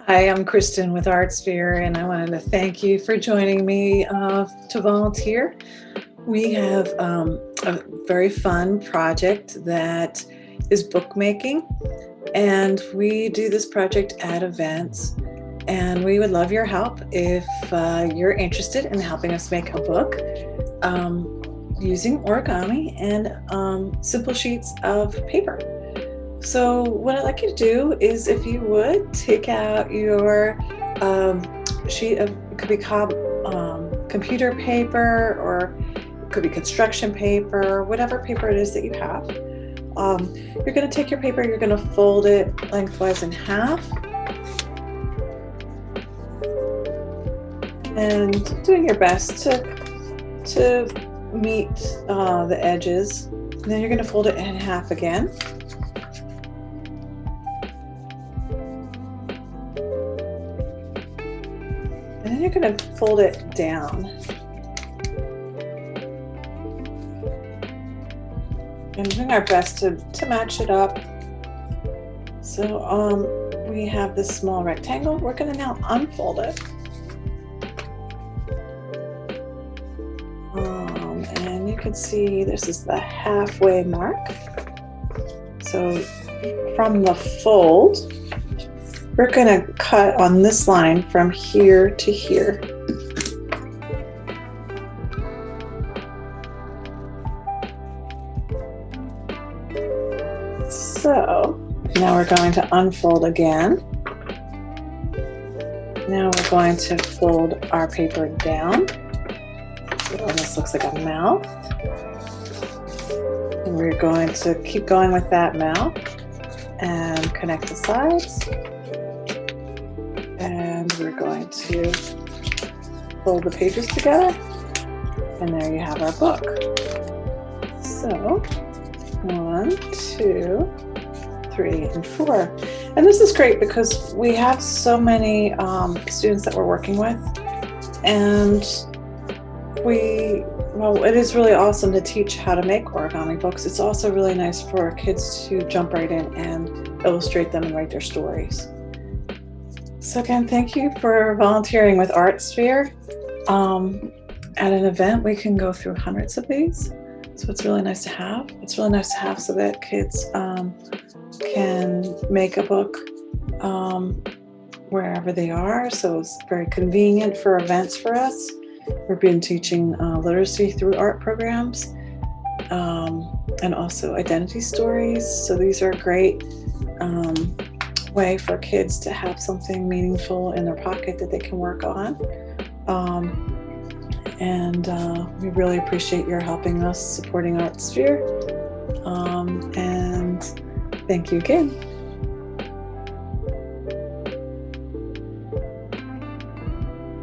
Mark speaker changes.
Speaker 1: Hi, I'm Kristin with ArtSphere, and I wanted to thank you for joining me to volunteer. We have a very fun project that is bookmaking, and we do this project at events. And we would love your help if you're interested in helping us make a book using origami and simple sheets of paper. So what I'd like you to do is, if you would, take out your sheet of, it could be computer paper, or it could be construction paper, whatever paper it is that you have. You're going to take your paper, you're going to fold it lengthwise in half, and doing your best to meet the edges. And then you're going to fold it in half again. And then you're going to fold it down. And doing our best to match it up. So we have this small rectangle. We're going to now unfold it. And you can see this is the halfway mark. So from the fold, we're going to cut on this line from here to here. So now we're going to unfold again. Now we're going to fold our paper down. So it almost looks like a mouth. And we're going to keep going with that mouth and connect the sides. And we're going to fold the pages together, and there you have our book. So 1, 2, 3, and 4. And this is great because we have so many students that we're working with, and it is really awesome to teach how to make origami books. It's also really nice for kids to jump right in and illustrate them and write their stories. So again, thank you for volunteering with ArtSphere. At an event, we can go through hundreds of these. So it's really nice to have. It's really nice to have so that kids can make a book wherever they are. So it's very convenient for events for us. We've been teaching literacy through art programs and also identity stories. So these are a great way for kids to have something meaningful in their pocket that they can work on. And we really appreciate your helping us, supporting ArtSphere. And thank you again.